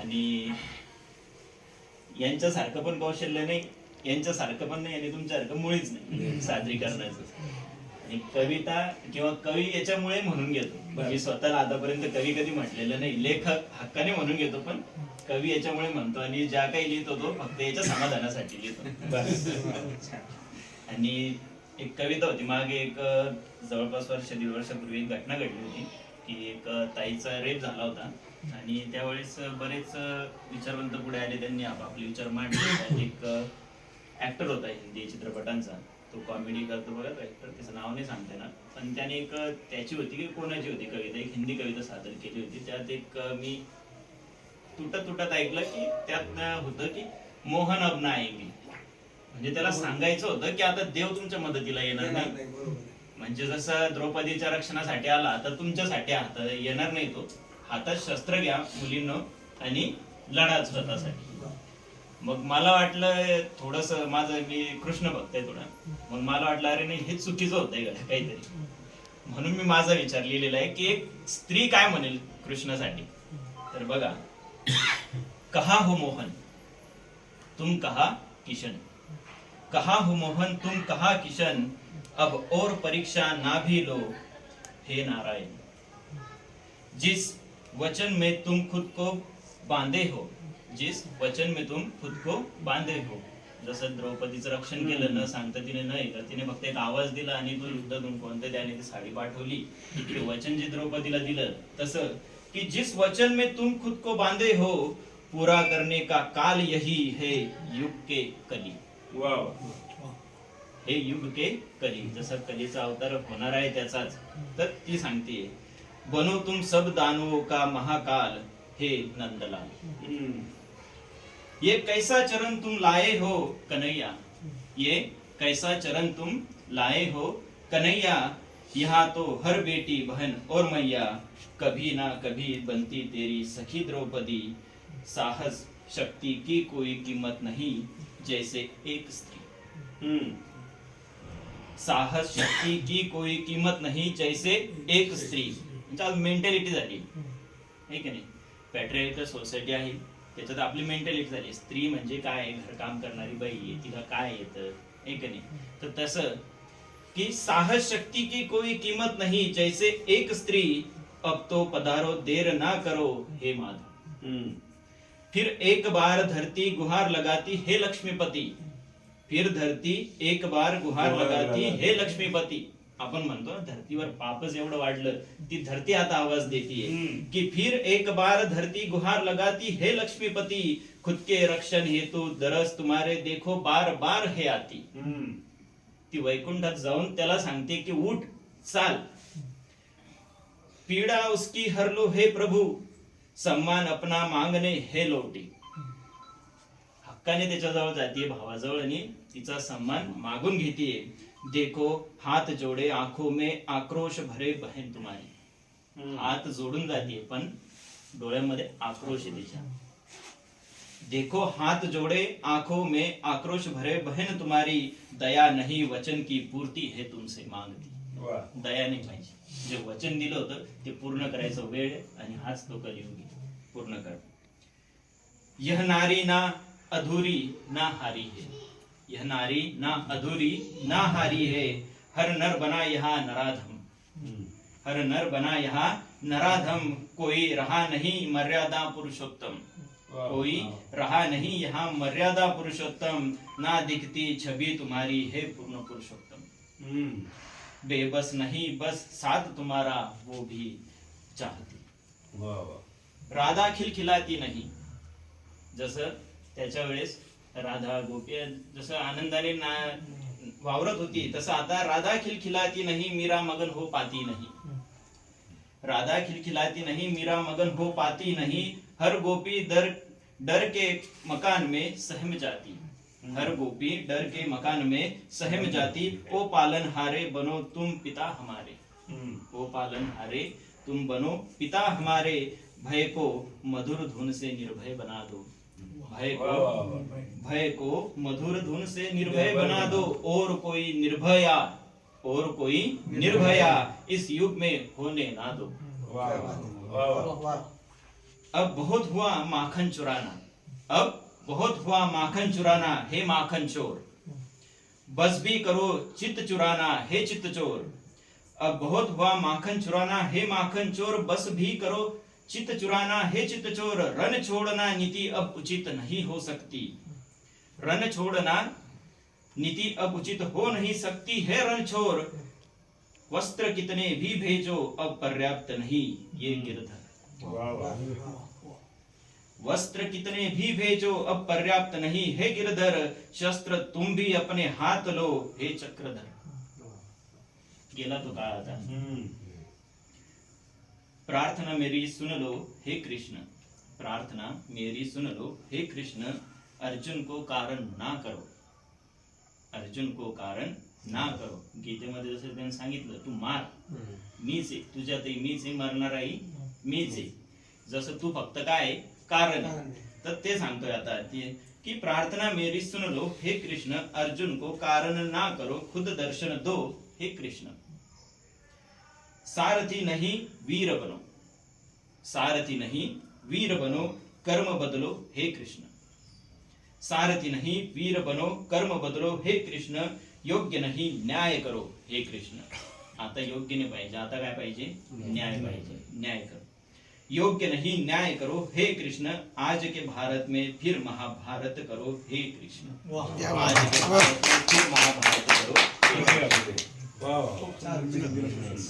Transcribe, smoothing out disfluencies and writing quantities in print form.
आणि यांच्यासारखं पण कौशल्य नाही, यांच्यासारखं पण नाही आणि तुमच्यासारखं मुळीच नाही सादरीकरणाचं. आणि कविता किंवा कवी याच्यामुळे म्हणून घेतो. मी स्वतःला आतापर्यंत कवी कधी म्हटलेलं नाही, लेखक हक्काने म्हणून घेतो, पण कवी याच्यामुळे म्हणतो. आणि ज्या काही लिहितो तो फक्त याच्या समाधानासाठी लिहितो. आणि एक कविता होती मागे, एक जवळपास वर्ष दीड वर्षापूर्वी एक घटना घडली होती की एक ताईचा रेप झाला होता. आणि त्यावेळेस बरेच विचारवंत पुढे आले, त्यांनी आपापले विचार मांडले. एक ऍक्टर होता हिंदी चित्रपटांचा, तो कॉमेडी करतो बघा ऍक्टर, त्याचं नाव नाही सांगते ना, पण त्याने एक त्याची होती की कोणाची होती कविता, एक हिंदी कविता सादर केली होती. त्यात एक मी तुटत ऐकलं की त्यात होतं की मोहन अब ना आएंगे, म्हणजे त्याला सांगायचं होतं की आता देव तुमच्या मदतीला येणार नाही. म्हणजे जसं द्रौपदीच्या रक्षणासाठी आला तर तुमच्यासाठी हातात येणार नाही, तो हातात शस्त्र घ्या मुलींनो आणि लढा स्वतःसाठी. मग मला वाटलं थोडस, माझं मी कृष्ण भक्त आहे थोडा, मग मला वाटलं अरे नाही हे चुकीचं होतंय का काहीतरी, म्हणून मी माझा विचार लिहिलेला आहे की एक स्त्री काय म्हणेल कृष्णासाठी. तर बघा, कहा हो मोहन तुम कहा किशन, कहा हो मोहन तुम कहा किशन, अब और परीक्षा ना भी लो हे नारायण, जिस वचन में तुम खुद को बांधे हो, जिस वचन में तुम खुद को बांधे हो. जसं द्रौपदीचं रक्षण केलं न सांगता तिने नाही, तर तिने फक्त एक आवाज दिला आणि तो युद्धातून कोणत्या त्याने ती साडी पाठवली. ते वचन जे द्रौपदीला दिलं तसं की जिस वचन में तुम खुद को बांधे हो, पूरा करने का काल यही है युग के कली. हे युग के कली, जसं कलीचा अवतार होणार आहे त्याचाच, तर ती सांगते बनो तुम सब दानवों का महाकाल हे नंदलाल. ये कैसा चरण तुम लाए हो कन्हैया, ये कैसा चरण तुम लाए हो कन्हैया, यहाँ तो हर बेटी बहन और मैया, कभी ना कभी बनती तेरी सखी द्रौपदी, साहस शक्ति की कोई कीमत नहीं जैसे एक स्त्री. साहस शक्ति की कोई कीमत नहीं जैसे एक स्त्री. मेंटॅलिटी झाली आहे की नाही, पॅट्रियार्कल सोसायटी आहे त्याच्यात आपली मेंटॅलिटी झाली. स्त्री म्हणजे काय, घरकाम करणारी बाई आहे, तिला काय येतं आहे की नाही. तर तसं कि साहस शक्ति की कोई कीमत नहीं जैसे एक स्त्री, अब तो पधारो देर ना करो हे माधव. फिर एक बार धरती गुहार लगाती हे लक्ष्मीपती, फिर धरती एक बार गुहार लगाती हे लक्ष्मीपती. आपण म्हणतो धरतीवर पापच एवढं वाढलं, ती धरती आता आवाज देतीये की फिर एक बार धरती गुहार लगाती हे लक्ष्मीपती, खुद के रक्षण हेतु दरस तुम्हारे देखो बार बार हे आती. ती वैकुंठात जाऊन त्याला सांगते की उठ चाल, पीडा उसकी हर लो हे प्रभू, सम्मान अपना मांगणे हे लोटी. हक्काने त्याच्याजवळ जाते भावाजवळ आणि तिचा सम्मान मागून घेते. देखो हात जोडे आंखों में आक्रोश भरे बहन तुम्हारी. हात जोडून जाते पण डोळ्यामध्ये आक्रोश आहे तिच्या. देखो हाथ जोड़े आंखों में आक्रोश भरे बहन तुम्हारी, दया नहीं वचन की पूर्ति है तुमसे मांगती. दया नाही पाहिजे, जे वचन दिलं होतं ते पूर्ण करायचं वेळ आहे आणि हाच तो कलियुगी पूर्ण कर. यह नारी ना अधूरी ना हारी है, यह नारी ना अधूरी ना हारी है, हर नर बना यहाँ नराधम, हर नर बना यहाँ नराधम, कोई रहा नहीं मर्यादा पुरुषोत्तम, कोई रहा नहीं यहाँ मर्यादा पुरुषोत्तम, ना दिखती छवि तुम्हारी है पूर्ण पुरुषोत्तम, बेबस नहीं बस साथ तुम्हारा वो भी चाहती. राधा खिलखिलाती नहीं, जसं त्याच्या वेळेस राधा गोपी जसं आनंदाने वावरत होती, तसं आता राधा खिलखिलाती नहीं मीरा मगन हो पाती नहीं, राधा खिलखिलाती नहीं मीरा मगन हो पाती नहीं, हर गोपी डर के मकान में सहम जाती, हर गोपी डर के मकान में सहम जाती. ओ पालन हारे बनो तुम पिता हमारे, ओ पालन हारे तुम बनो पिता हमारे, भय को मधुर धुन से निर्भय बना दो, भय को मधुर धुन से निर्भय बना दो, और कोई निर्भया, और कोई निर्भया इस युग में होने ना दो. अब बहुत हुआ माखन चुराना, अब बहुत हुआ माखन चुराना, हे माखन चोर। बस भी करो चित चुराना, हे चित चोर। अब बहुत हुआ माखन चुराना, हे माखन चोर। बस भी करो चित चुराना, हे चित चोर। रन छोड़ना नीति अब उचित नहीं हो सकती, रन छोड़ना नीति अब उचित हो नहीं सकती, है रन छोर। वस्त्र कितने भी भेजो अब पर्याप्त नहीं, ये गिरधर। वस्त्र कितने भी भेजो अब पर्याप्त नहीं, हे गिरधर। शस्त्र तुम भी अपने हाथ लो, हे चक्रधर। गेला तो काळ आता। प्रार्थना मेरी सुन लो, हे कृष्ण। प्रार्थना मेरी सुन लो, हे कृष्ण। अर्जुन को कारण ना करो, अर्जुन को कारण ना करो। गीतेमध्ये जसं त्यांनी सांगितलं, तू मार, मीच आहे तुझ्यातही, मीच आहे मरणाराही मीच आहे। जसं तू फक्त काय कारण आहे, तर ते सांगतोय आता की प्रार्थना मेरी सुन लो, हे कृष्ण। अर्जुन को कारण ना करो, खुद दर्शन दो, हे कृष्ण। सारथी नहीं वीर बनो, सारथी नहीं वीर बनो, कर्म बदलो, हे कृष्ण। सारथी नहीं वीर बनो, कर्म बदलो, हे कृष्ण। योग्य नहीं न्याय करो, हे कृष्ण। आता योग्य नाही पाहिजे, आता काय पाहिजे? न्याय पाहिजे, न्याय करो। योग्य नहीं न्याय करो, हे कृष्ण। आज के भारत में फिर महाभारत करो, हे कृष्ण। आज के भारत में फिर महाभारत करो, हे कृष्ण।